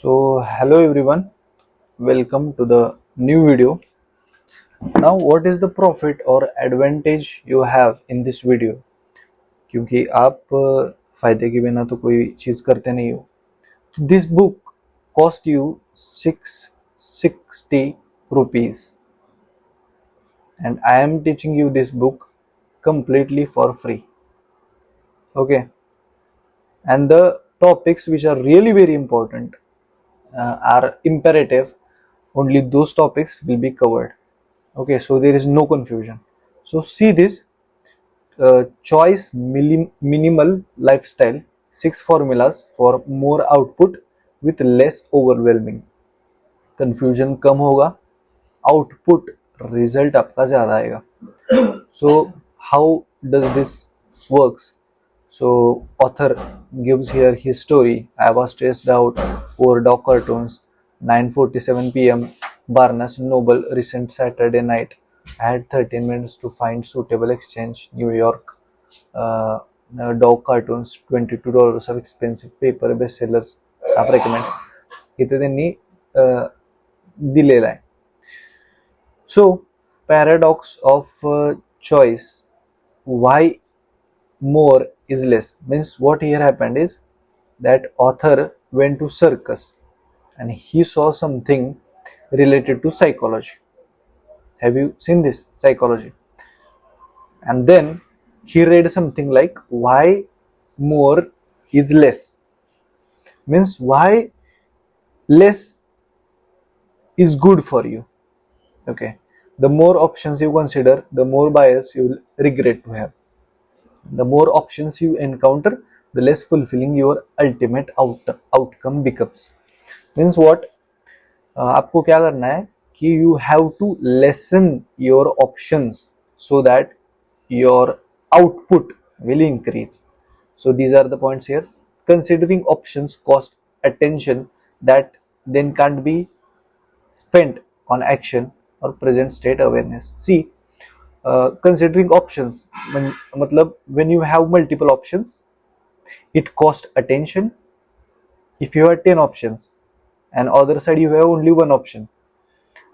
So hello everyone, welcome to the new video. Now what is the profit or advantage you have in this video? क्योंकि आप फायदे के बिना तो कोई चीज करते नहीं हो. This book cost you 660 rupees and I am teaching you this book completely for free. Okay, and the topics which are really very important are imperative. Only those topics will be covered. Okay, so there is no confusion. So see this choice minimal lifestyle, 6 formulas for more output with less overwhelming. Confusion कम होगा, output result आपका ज़्यादा आएगा. So how does this works? So author gives here his story. I was stressed out over dog cartoons. 9:47 p.m. Barnes Noble recent Saturday night. I had 13 minutes to find suitable exchange. New York. Dog cartoons, $22 of expensive paper bestsellers. Staff recommends. इथे त्यांनी दिलेला आहे. So paradox of choice. Why more is less? Means what here happened is that author went to circus and he saw something related to psychology. Have you seen this psychology? And then he read something like why more is less. Means why less is good for you. Okay, the more options you consider, the more bias you will regret to have. The more options you encounter, the less fulfilling your ultimate outcome becomes. Means what? आपको क्या करना है कि you have to lessen your options so that your output will increase. So these are the points here. Considering options cost attention that then can't be spent on action or present state awareness. See, considering options, matlab when you have multiple options, it costs attention. If you have 10 options and other side you have only one option,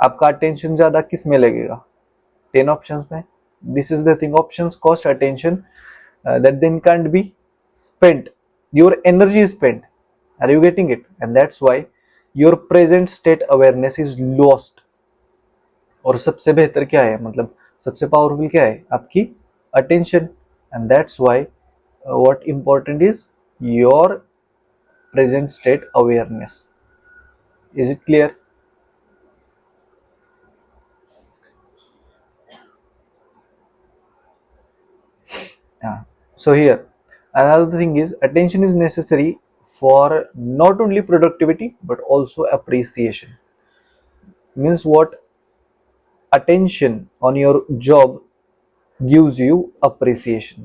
आपका attention ज़्यादा किस में लगेगा? 10 options में. This is the thing. Options cost attention that then can't be spent. Your energy is spent. Are you getting it? And that's why your present state awareness is lost. और सबसे बेहतर क्या है, मतलब सबसे पावरफुल क्या है, आपकी attention. And that's why what important is your present state awareness. Is it clear? So here another thing is attention is necessary for not only productivity but also appreciation. Means what? Attention on your job gives you appreciation.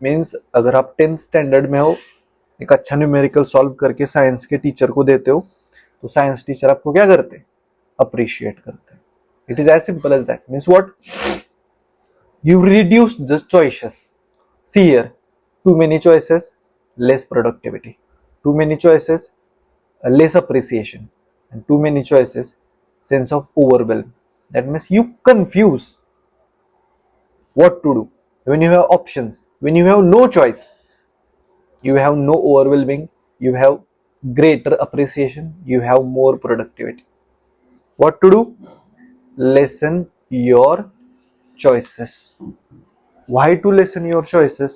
Means अगर आप 10th standard में हो, एक अच्छा numerical solve करके science के teacher को देते हो, तो साइंस टीचर आपको क्या करते हैं? अप्रिशिएट करते हैं. It is as simple as that. Means what? You reduce the choices. See here, too many choices, less productivity. Too many choices, less appreciation. And too many choices, sense of overwhelm. That means you confuse what to do. When you have options, when you have no choice, you have no overwhelming, you have greater appreciation, you have more productivity. What to do? Lessen your choices. Why to lessen your choices?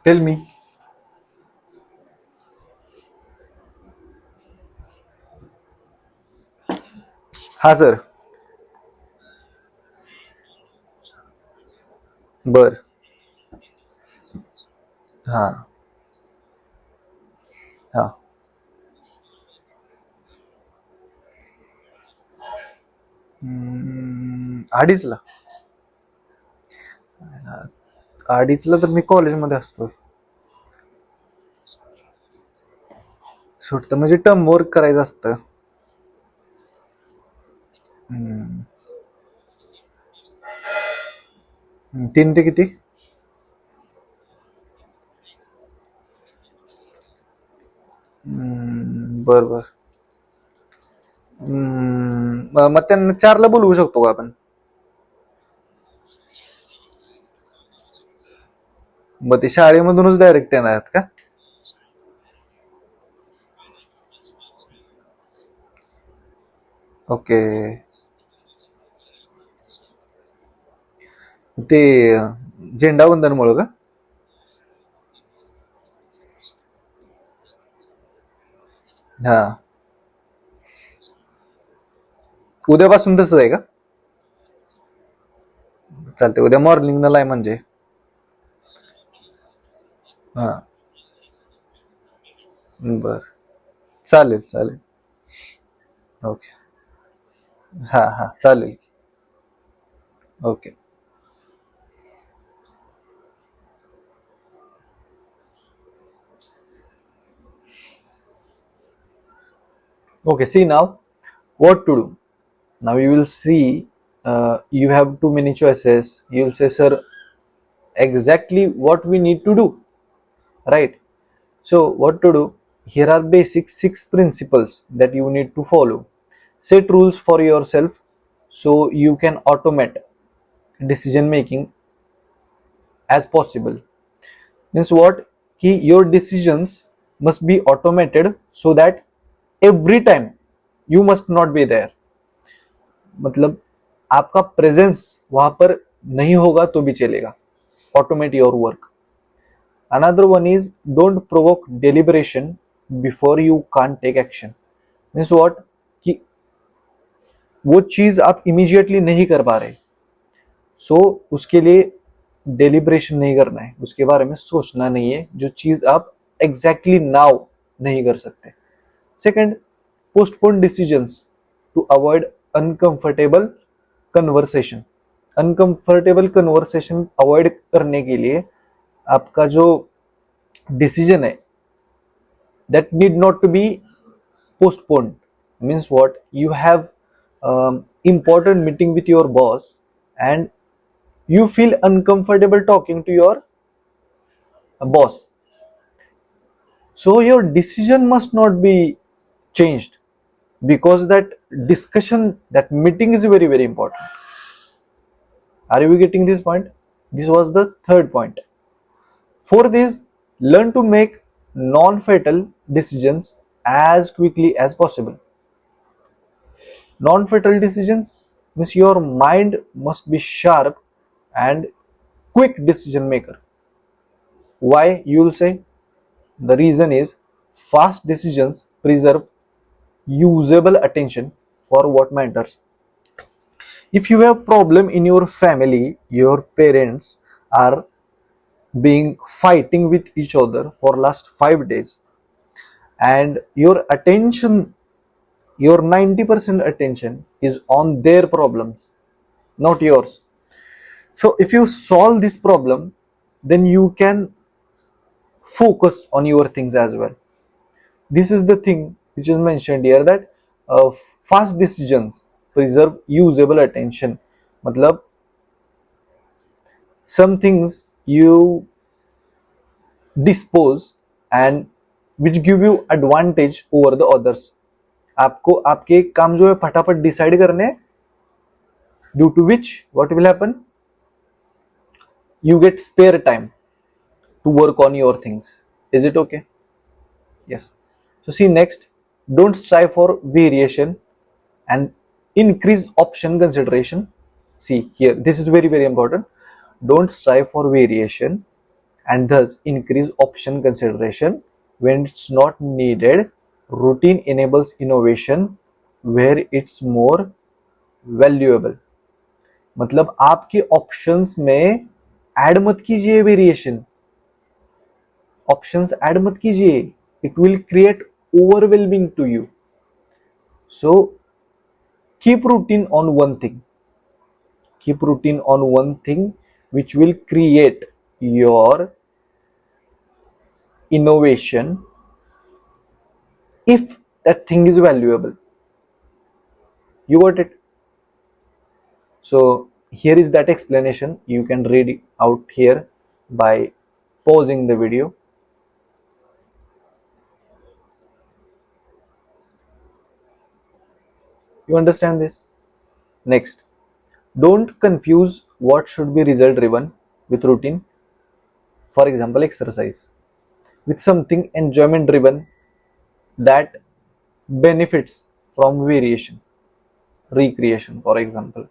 Tell me. हाँ sir. बर. हाँ. हाँ. अडीचला. अडीचला तर मी कॉलेजमध्ये असतो. सुटतं म्हणजे term work करायचं असतं. 3 ते किती? बर बर. मग त्यांना 4ला बोलवू शकतो का आपण? मग ते शाळेमधूनच डायरेक्ट येणार आहेत का? ओके. ते झेंडावंदनमुळं का? हा. उद्यापासून तसंच आहे का? चालते, उद्या मॉर्निंगला आहे म्हणजे. हा. बर. चालेल चालेल. ओके. हा हा चालेल. Okay. Okay, see now what to do. Now you will see, you have too many choices. You will say, sir, exactly what we need to do, right? So, what to do? Here are basic 6 principles that you need to follow. Set rules for yourself so you can automate decision making as possible. Means what? Your decisions must be automated so that every time you must not be there. मतलब आपका presence वहां पर नहीं होगा तो भी चलेगा. Automate your work. Another one is don't provoke deliberation before you can take action. Means what? कि वो चीज आप इमीडिएटली नहीं कर पा रहे, सो उसके लिए डेलिब्रेशन नहीं करना है, उसके बारे में सोचना नहीं है, जो चीज आप एग्जैक्टली नाउ नहीं कर सकते. Second, postpone decisions to avoid uncomfortable conversation. Uncomfortable conversation avoid करने के लिए आपका जो डिसीजन है that need not to be postponed. Means what? You have important meeting with your boss and you feel uncomfortable talking to your boss, so your decision must not be changed because that discussion, that meeting is very very important. Are you getting this point? This was the third point. Fourth is, learn to make non-fatal decisions as quickly as possible. Non-fatal decisions means your mind must be sharp and quick decision maker. Why, you will say? The reason is fast decisions preserve usable attention for what matters. If you have problem in your family, your parents are being fighting with each other for last 5 days, and your attention, your 90% attention is on their problems, not yours. So if you solve this problem, then you can focus on your things as well. This is the thing which is mentioned here, that fast decisions preserve usable attention. मतलब some things you dispose and which give you advantage over the others. आपको आपके काम जो है फटाफट decide करने, due to which what will happen? You get spare time to work on your things. Is it okay? Yes. So see next, don't strive for variation and increase option consideration. See here, this is very very important. Don't strive for variation and thus increase option consideration when it's not needed. Routine enables innovation where it's more valuable. मतलब आपके options में add मत कीजिए variation, options add मत कीजिए, it will create overwhelming to you. So keep routine on one thing, keep routine on one thing which will create your innovation if that thing is valuable. You got it? So here is that explanation. You can read it out here by pausing the video. You understand this? Next, don't confuse what should be result driven with routine, for example exercise, with something enjoyment driven that benefits from variation, recreation, for example.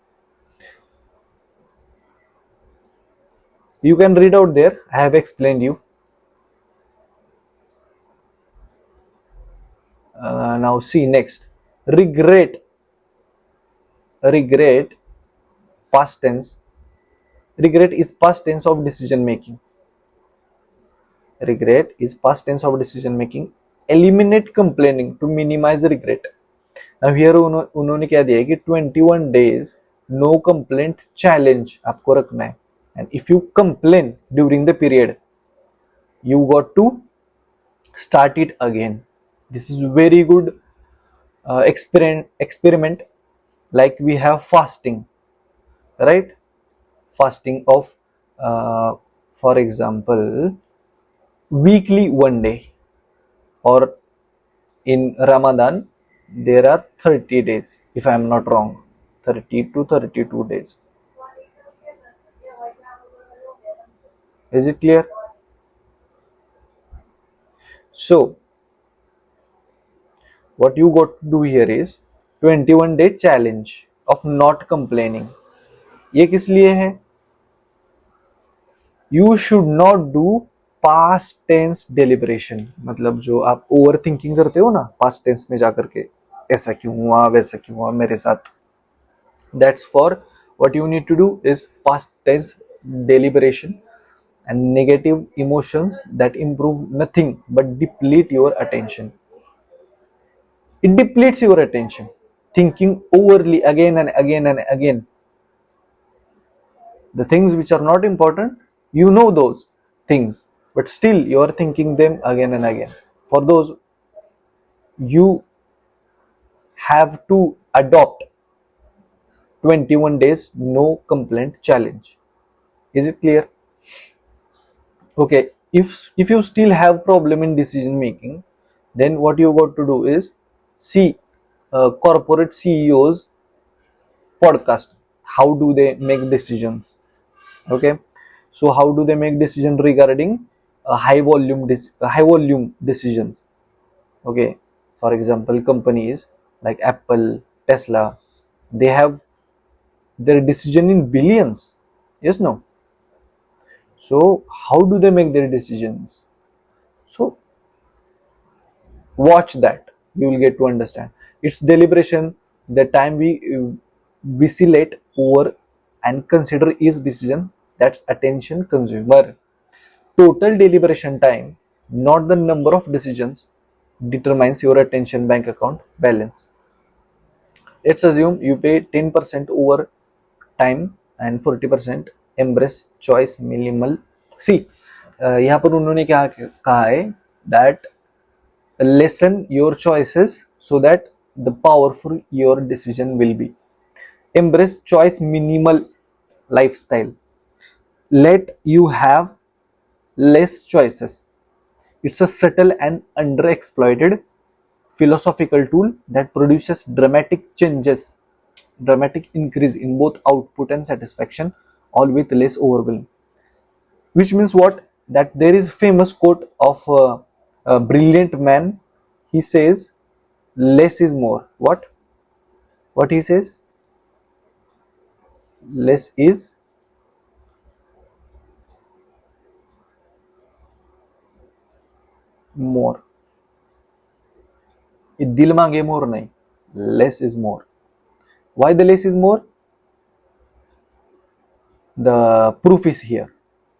You can read out there, I have explained you. Now see next, regret. Regret, past tense. Regret is past tense of decision making. Regret is past tense of decision making. Eliminate complaining to minimize regret. Now here उन्होंने क्या दिया है कि 21 days no complaint challenge आपको रखना है, and if you complain during the period you got to start it again. This is very good experiment. Like we have fasting, right? Fasting of for example weekly one day, or in Ramadan there are 30 days if I am not wrong, 30 to 32 days. Is it clear? So what you got to do here is 21-day challenge of not complaining. ये किस लिए है? You should not do past tense deliberation. मतलब जो आप over thinking करते हो ना पास्ट टेंस में जाकर के, ऐसा क्यों हुआ वैसा क्यों हुआ मेरे साथ, that's for what you need to do is past tense deliberation. And negative emotions that improve nothing but deplete your attention. It depletes your attention. Thinking overly again and again and again. The things which are not important, you know those things, but still you are thinking them again and again. For those, you have to adopt 21 days no complaint challenge. Is it clear? Okay, if you still have problem in decision making, then what you got to do is see corporate CEOs podcast. How do they make decisions? Okay, so how do they make decision regarding high volume decisions? Okay, for example companies like Apple, Tesla, they have their decision in billions. Yes, no? So how do they make their decisions? So watch that, you will get to understand. It's deliberation, the time we vacillate over and consider each decision, that's attention consumer. Total deliberation time, not the number of decisions, determines your attention bank account balance. Let's assume you pay 10% over time and 40% embrace choice minimal. See, यहाँ पर उन्होंने क्या कहा है, that lessen your choices so that the powerful your decision will be. Embrace choice minimal lifestyle. Let you have less choices. It's a subtle and underexploited philosophical tool that produces dramatic changes, dramatic increase in both output and satisfaction, all with less overwhelm. Which means what? That there is famous quote of a brilliant man. He says, "Less is more." What? What he says? Less is more. ये दिल मांगे मोर नहीं. Less is more. Why the less is more? The proof is here.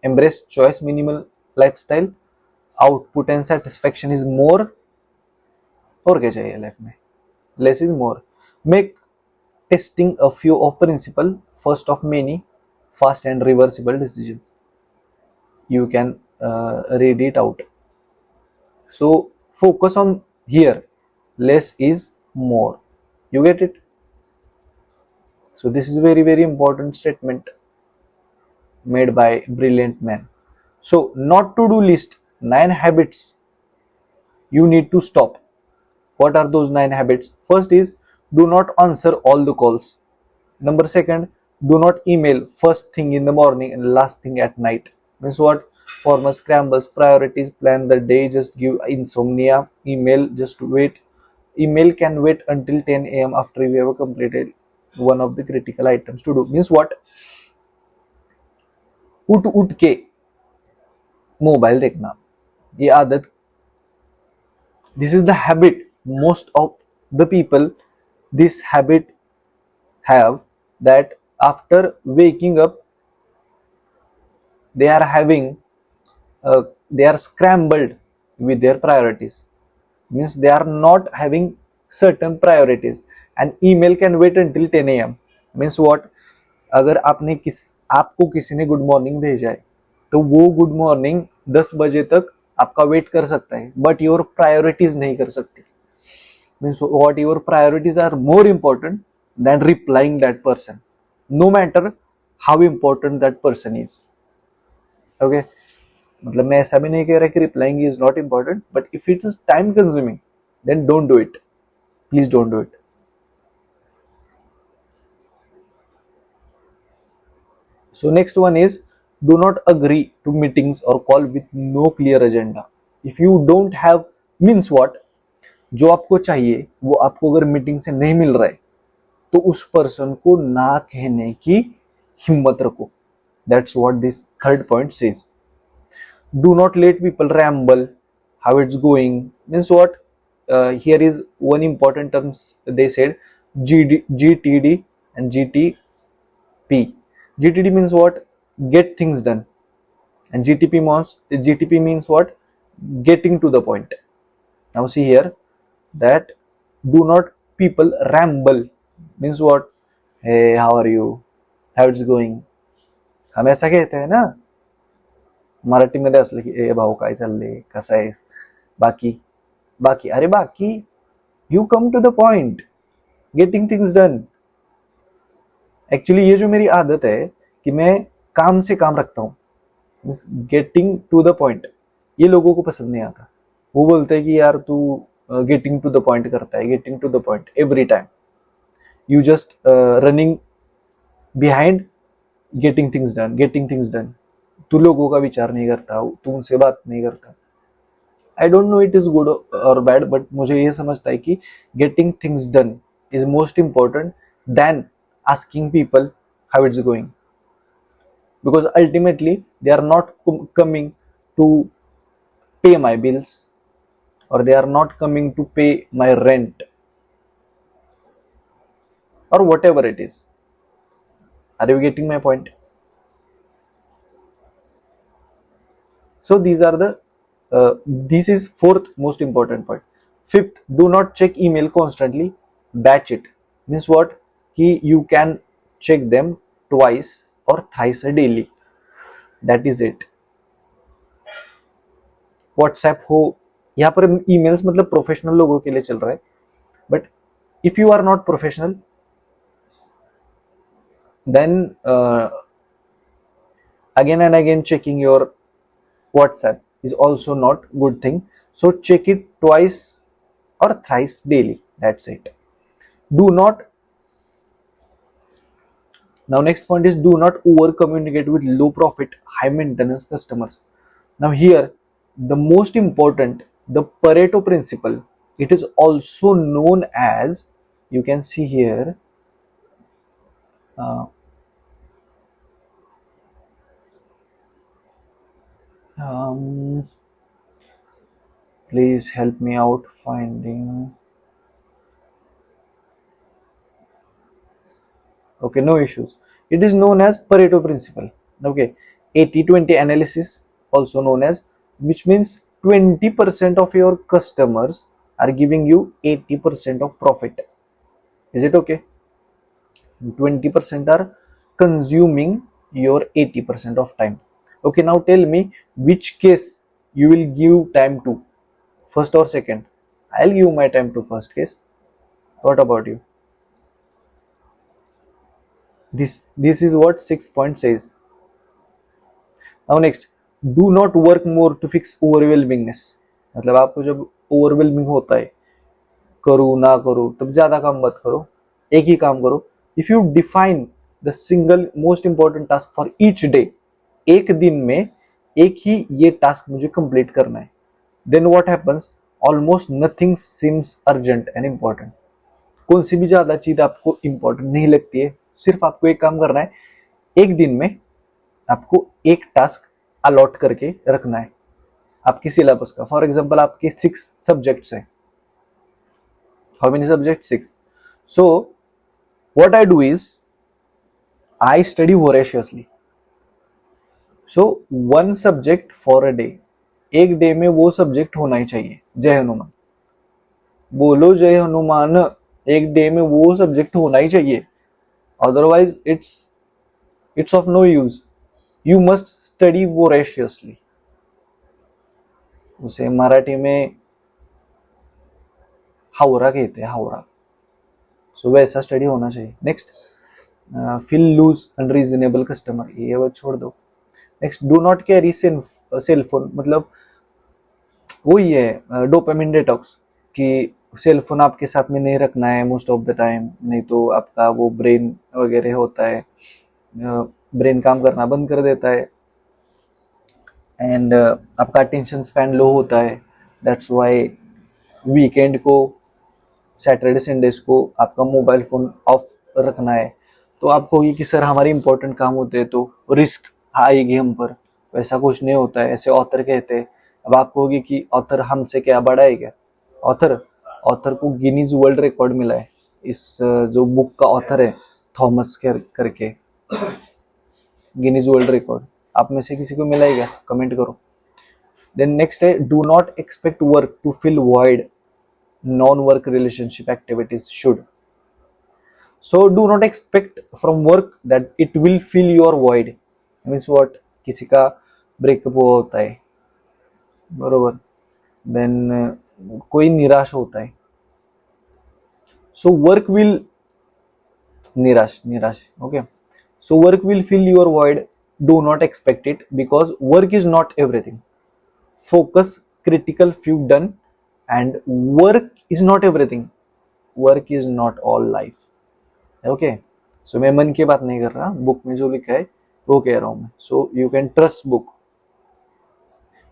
Embrace choice minimal lifestyle. Output and satisfaction is more. और क्या चाहिए life में? Less is more. Make testing a few of principle, first of many, fast and reversible decisions. You can read it out. So focus on here. Less is more. You get it? So this is very very important statement made by brilliant man. So not to do list, 9 habits you need to stop. What are those 9 habits? First is do not answer all the calls. Number second, do not email first thing in the morning and last thing at night. Means what? Former scrambles, priorities, plan the day, just give insomnia. Email, just wait. Email can wait until 10 a.m. after you have completed one of the critical items to do. Means what? उठ उठ के mobile देखना, ये आदत, this is the habit most of the people this habit have, that after waking up they are having they are scrambled with their priorities. Means they are not having certain priorities, and email can wait until 10 a.m. Means what? अगर आपको किसी ने good morning भेजा है तो वो good morning 10 बजे तक आपका वेट कर सकता है, बट योर प्रायोरिटीज नहीं कर सकती. Means what? Your priorities are more important than replying that person, no matter how important that person is. Okay, मतलब मैं ऐसा भी नहीं कह रहा कि replying is not important, but if it is time consuming, then don't do it. Please don't do it. So next one is, do not agree to meetings or call with no clear agenda. If you don't have, means what? जो आपको चाहिए वो आपको अगर meeting से नहीं मिल रहा है तो उस पर्सन को ना कहने की हिम्मत रखो. That's what this third point says. Do not let people ramble. How it's going? Means what? Here is one important terms they said, GTD and GTP. GTD means what? Get things done. And GTP means what? Getting to the point. Now see here that do not people ramble. Means what? Hey, how are you? How it's going? हम ऐसा कहते हैं ना मराठीमध्ये, असलं की ए भाऊ काय चाललंय, कसं आहे, बाकी बाकी अरे बाकी, you come to the point, getting things done. Actually ये जो मेरी आदत है कि मैं काम से काम रखता हूँ, means getting to the point, ये लोगों को पसंद नहीं आता. वो बोलते हैं कि यार तू गेटिंग टू द पॉइंट करता है, getting to the point every time, you just running behind getting things done. तू लोगों का विचार नहीं करता, तू उनसे बात नहीं करता. I don't know it is good और बैड, बट मुझे ये समझता है कि getting things done is most important than asking people how it's going, because ultimately they are not coming to pay my bills, or they are not coming to pay my rent, or whatever it is. Are you getting my point? So these are the this is fourth most important point. Fifth, do not check email constantly, batch it. Means what? कि you can check them twice or thrice a daily. That is it. WhatsApp हो, यहाँ पर emails मतलब professional लोगों के लिए चल रहा है, but if you are not professional then again and again checking your WhatsApp is also not good thing. So check it twice or thrice daily. That's it. Do not. Now next point is, do not over communicate with low profit, high maintenance customers. Now here the most important, the Pareto principle. It is also known as, you can see here, please help me out finding. Okay, no issues. It is known as Pareto principle. Okay, 80-20 analysis, also known as, which means 20% of your customers are giving you 80% of profit. Is it okay? 20% are consuming your 80% of time. Okay, now tell me which case you will give time to, first or second? I'll give my time to first case. What about you? This is what 6 point says. Now next, do not work more to fix overwhelmingness. मतलब आपको जब overwhelming होता है, करूँ ना करूँ, तब ज्यादा काम मत करो, एक ही काम करो. If you define the single most important task for each day, एक दिन में एक ही ये टास्क मुझे कंप्लीट करना है, then what happens, almost nothing seems urgent and important. कौन सी भी ज्यादा चीज आपको इंपॉर्टेंट नहीं लगती है, सिर्फ आपको एक काम करना है, एक दिन में आपको एक टास्क अलॉट करके रखना है आपकी सिलेबस का. फॉर एग्जांपल आपके 6 सब्जेक्ट्स हैं. How many subject? 6. So what I do is I study voraciously. So 1 subject for a day, एक डे में वो सब्जेक्ट होना ही चाहिए. जय हनुमान, बोलो जय हनुमान. एक डे में वो सब्जेक्ट होना ही चाहिए, otherwise it's of no use. You must study voraciously. उसे मराठी में हावरा कहते हैं, हावरा. सो वैसा स्टडी होना चाहिए. Next, feel lose unreasonable customer, ये वर्ड छोड़ दो. Next, do not carry cell phone. मतलब वही है डोपामिन डिटॉक्स, कि सेल फोन आपके साथ में नहीं रखना है मोस्ट ऑफ द टाइम, नहीं तो आपका वो ब्रेन वगैरह होता है, ब्रेन काम करना बंद कर देता है, एंड आपका अटेंशन स्पैन लो होता है. दैट्स वाई वीकेंड को, सैटरडे संडेज को आपका मोबाइल फोन ऑफ रखना है. तो आप कहोगे कि सर हमारे इंपॉर्टेंट काम होते हैं तो रिस्क आएगी हम पर. वैसा कुछ नहीं होता है, ऐसे ऑथर कहते हैं. अब आप कहोगे कि ऑथर हमसे क्या बड़ा है क्या? ऑथर ऑथर को गिनीज वर्ल्ड रिकॉर्ड मिला है. इस जो बुक का ऑथर है थॉमस करके, गिनीज वर्ल्ड रिकॉर्ड. आप में से किसी को मिला है क्या? कमेंट करो. देन नेक्स्ट है, do not expect work to fill void non-work relationship activities should. So do not expect from work that it will fill your void. Means what? किसी का ब्रेकअप हुआ होता है, बरोबर, देन कोई निराश होता है. सो वर्क विल, निराश निराश, okay. So work will fill your void. Do not expect it because work is not everything. Focus, critical, few done, and work is not everything. Work is not all life. Okay. So मैं मन की बात नहीं कर रहा, book में जो लिखा है वो कह रहा हूं मैं. So you can trust book,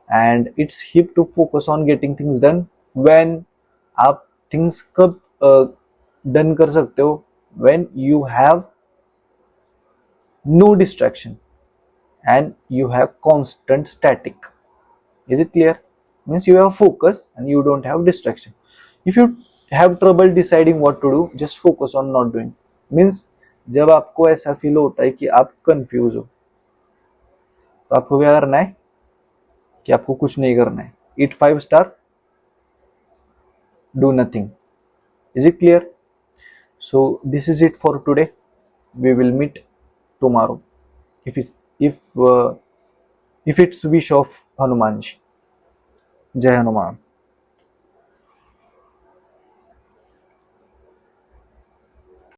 and it's hip to focus on getting things done. When आप थिंग्स कब डन कर सकते हो? When you have no distraction and you have constant static. Is it clear? Means you have focus and you don't have distraction. If you have trouble deciding what to do, just focus on not doing. Means जब आपको ऐसा feel होता है कि आप confuse हो, तो आपको क्या करना है कि आपको कुछ नहीं करना है. Eat 5 star, do nothing. Is it clear? So this is it for today. We will meet tomorrow if it's wish of Hanumanji. Jai Hanuman.